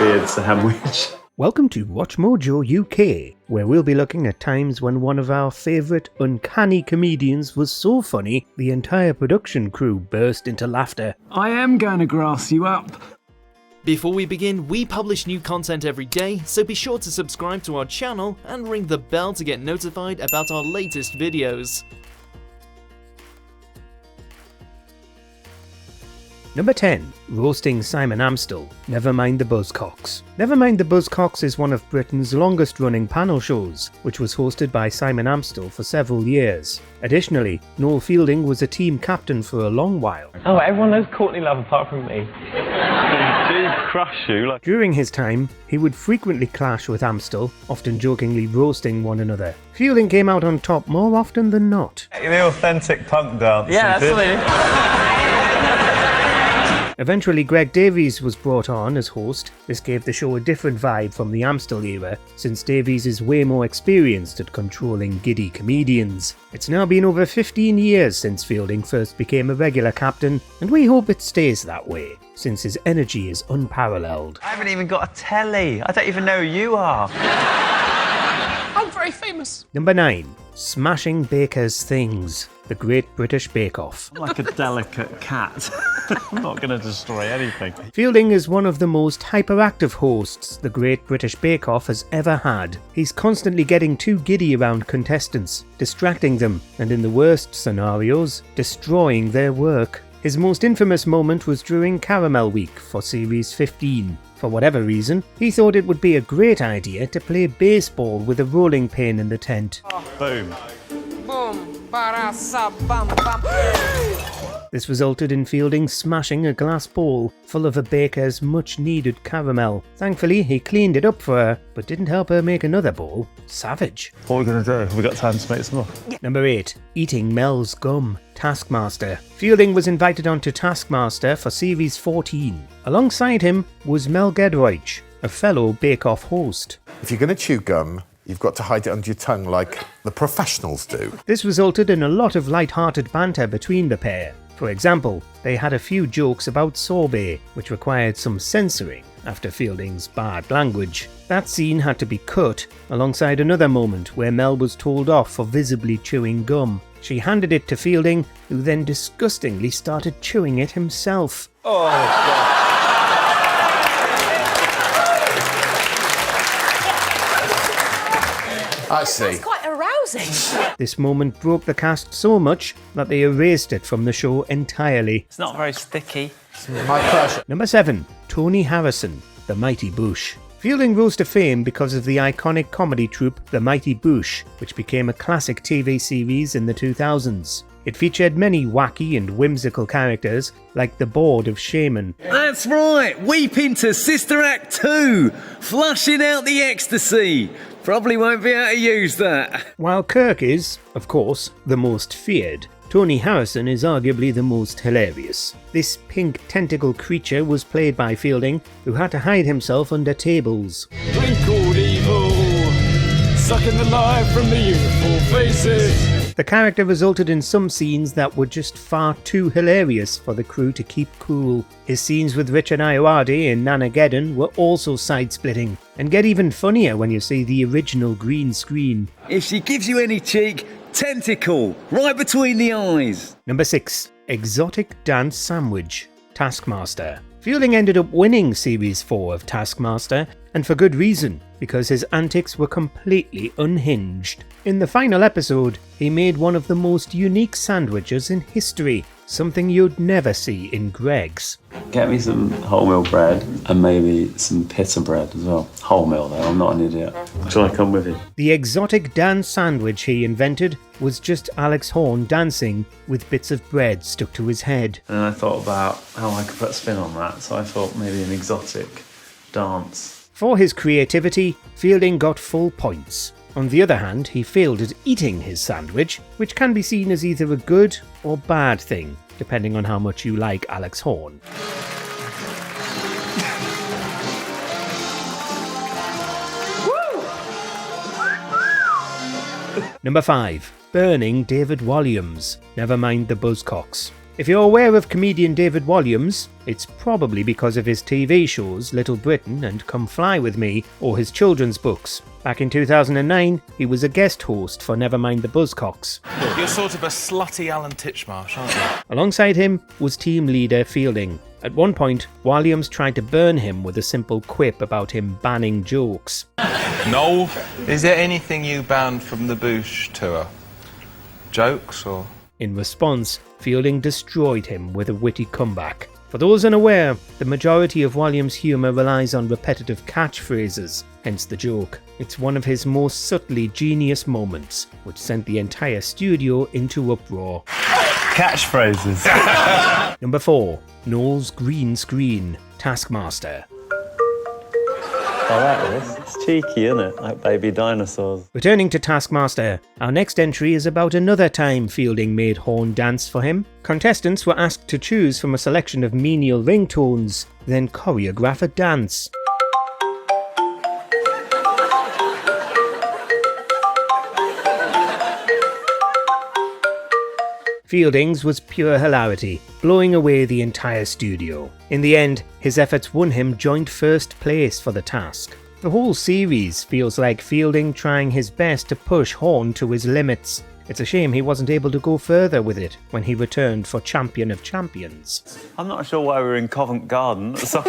beard sandwich. Welcome to Watch Mojo UK, where we'll be looking at times when one of our favourite uncanny comedians was so funny, the entire production crew burst into laughter. I am going to grass you up. Before we begin, we publish new content every day, so be sure to subscribe to our channel and ring the bell to get notified about our latest videos. Number 10. Roasting Simon Amstell. Never Mind the Buzzcocks. Never Mind the Buzzcocks is one of Britain's longest running panel shows, which was hosted by Simon Amstell for several years. Additionally, Noel Fielding was a team captain for a long while. Oh, everyone knows Courtney Love apart from me. Crush you like. During his time, he would frequently clash with Amstell, often jokingly roasting one another. Fielding came out on top more often than not. The authentic punk dance. Yeah, absolutely. Eventually, Greg Davies was brought on as host. This gave the show a different vibe from the Amstell era, since Davies is way more experienced at controlling giddy comedians. It's now been over 15 years since Fielding first became a regular captain, and we hope it stays that way, since his energy is unparalleled. I haven't even got a telly. I don't even know who you are. I'm very famous. Number 9. Smashing Baker's Things. The Great British Bake Off. I'm like a delicate cat. I'm not going to destroy anything. Fielding is one of the most hyperactive hosts the Great British Bake Off has ever had. He's constantly getting too giddy around contestants, distracting them, and in the worst scenarios, destroying their work. His most infamous moment was during Caramel Week for Series 15. For whatever reason, he thought it would be a great idea to play baseball with a rolling pin in the tent. Boom. Boom. Barasa, bam, bam. This resulted in Fielding smashing a glass bowl full of a baker's much-needed caramel. Thankfully, he cleaned it up for her, but didn't help her make another bowl. Savage. What are we going to do? Have we got time to make some more? Number 8. Eating Mel's Gum. Taskmaster. Fielding was invited onto Taskmaster for Series 14. Alongside him was Mel Gedroych, a fellow Bake Off host. If you're going to chew gum, you've got to hide it under your tongue like the professionals do. This resulted in a lot of light-hearted banter between the pair. For example, they had a few jokes about sorbet, which required some censoring after Fielding's bad language. That scene had to be cut, alongside another moment where Mel was told off for visibly chewing gum. She handed it to Fielding, who then disgustingly started chewing it himself. Oh, God. I see. That's quite arousing. This moment broke the cast so much that they erased it from the show entirely. It's not very sticky. My pleasure. Number 7. Tony Harrison, the Mighty Boosh. Fielding rose to fame because of the iconic comedy troupe The Mighty Boosh, which became a classic TV series in the 2000s. It featured many wacky and whimsical characters, like the Board of Shaman. That's right, Weep into Sister Act 2, flushing out the ecstasy. Probably won't be able to use that. While Kirk is, of course, the most feared, Tony Harrison is arguably the most hilarious. This pink tentacle creature was played by Fielding, who had to hide himself under tables. Twinkled evil, sucking the life from the youthful faces. The character resulted in some scenes that were just far too hilarious for the crew to keep cool. His scenes with Richard Ayoade in Nanageddon were also side-splitting, and get even funnier when you see the original green screen. If she gives you any cheek, tentacle, right between the eyes. Number 6. Exotic Dance Sandwich. Taskmaster. Fielding ended up winning Series 4 of Taskmaster, and for good reason, because his antics were completely unhinged. In the final episode, he made one of the most unique sandwiches in history, something you'd never see in Greg's. Get me some wholemeal bread and maybe some pita bread as well. Wholemeal though, I'm not an idiot. Shall I come with you? The exotic dance sandwich he invented was just Alex Horne dancing with bits of bread stuck to his head. And I thought about how I could put a spin on that, so I thought maybe an exotic dance. For his creativity, Fielding got full points. On the other hand, he failed at eating his sandwich, which can be seen as either a good or bad thing, depending on how much you like Alex Horne. Number 5. Burning David Walliams. Never mind the Buzzcocks. If you're aware of comedian David Walliams, it's probably because of his TV shows Little Britain and Come Fly With Me, or his children's books. Back in 2009, he was a guest host for Nevermind the Buzzcocks. You're sort of a slutty Alan Titchmarsh, aren't you? Alongside him was team leader Fielding. At one point, Walliams tried to burn him with a simple quip about him banning jokes. Noel, is there anything you banned from the Boosh tour? Jokes or...? In response, Fielding destroyed him with a witty comeback. For those unaware, the majority of Walliams' humour relies on repetitive catchphrases, hence the joke. It's one of his most subtly genius moments, which sent the entire studio into uproar. Catchphrases. Number 4. Noel's green screen, Taskmaster. I like this. It's cheeky, isn't it? Like baby dinosaurs. Returning to Taskmaster, our next entry is about another time Fielding made Horn dance for him. Contestants were asked to choose from a selection of menial ringtones, then choreograph a dance. Fielding's was pure hilarity, blowing away the entire studio. In the end, his efforts won him joint first place for the task. The whole series feels like Fielding trying his best to push Horn to his limits. It's a shame he wasn't able to go further with it when he returned for Champion of Champions. I'm not sure why we're in Covent Garden. So...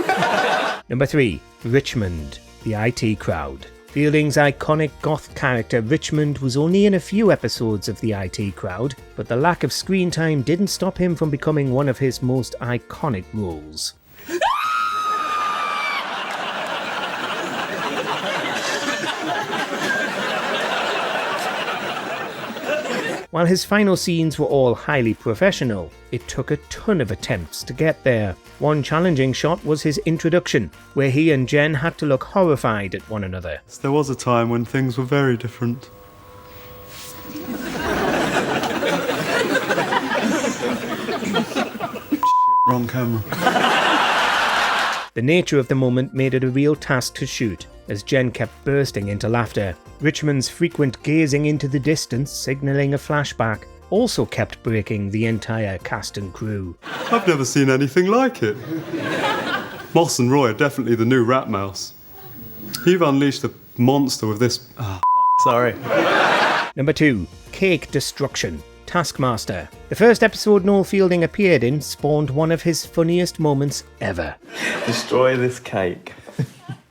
Number 3. Richmond, the IT crowd. Fielding's iconic goth character Richmond was only in a few episodes of the IT crowd, but the lack of screen time didn't stop him from becoming one of his most iconic roles. While his final scenes were all highly professional, it took a ton of attempts to get there. One challenging shot was his introduction, where he and Jen had to look horrified at one another. There was a time when things were very different. Wrong camera. The nature of the moment made it a real task to shoot, as Jen kept bursting into laughter. Richmond's frequent gazing into the distance, signalling a flashback, also kept breaking the entire cast and crew. I've never seen anything like it. Moss and Roy are definitely the new rat mouse. You've unleashed a monster with this... Sorry. Number 2. Cake Destruction, Taskmaster. The first episode Noel Fielding appeared in spawned one of his funniest moments ever. Destroy this cake.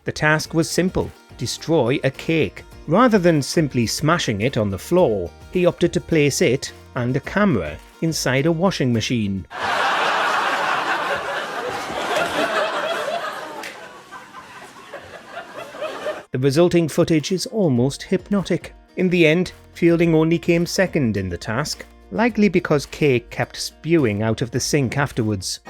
The task was simple: destroy a cake. Rather than simply smashing it on the floor, he opted to place it and a camera inside a washing machine. The resulting footage is almost hypnotic. In the end, Fielding only came second in the task, likely because cake kept spewing out of the sink afterwards.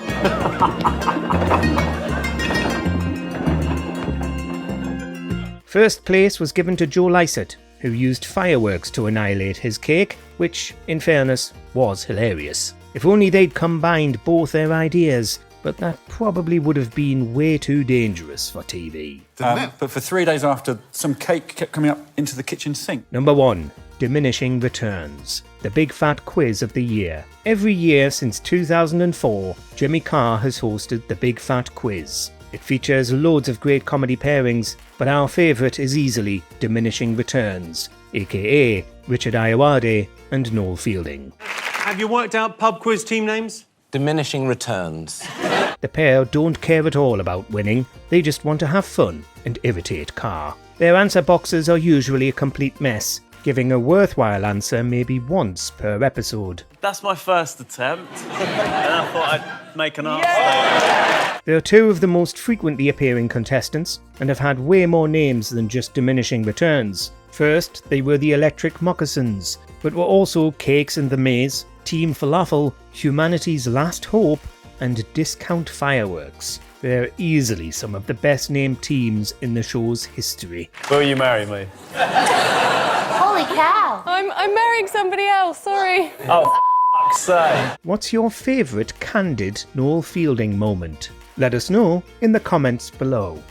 First place was given to Joe Lycett, who used fireworks to annihilate his cake, which, in fairness, was hilarious. If only they'd combined both their ideas, but that probably would have been way too dangerous for TV. But for 3 days after, some cake kept coming up into the kitchen sink. Number 1. Diminishing Returns, the big fat quiz of the year. Every year since 2004, Jimmy Carr has hosted the Big Fat Quiz. It features loads of great comedy pairings, but our favourite is easily Diminishing Returns, aka Richard Ayoade and Noel Fielding. Have you worked out pub quiz team names? Diminishing Returns. The pair don't care at all about winning, they just want to have fun and irritate Carr. Their answer boxes are usually a complete mess, giving a worthwhile answer maybe once per episode. That's my first attempt, and I thought I'd make an art statement. They're two of the most frequently appearing contestants, and have had way more names than just Diminishing Returns. First, they were the Electric Moccasins, but were also Cakes and the Maze, Team Falafel, Humanity's Last Hope, and Discount Fireworks. They're easily some of the best named teams in the show's history. Will you marry me? Holy cow! I'm marrying somebody else, sorry. Oh, fuck's sake. What's your favourite candid Noel Fielding moment? Let us know in the comments below.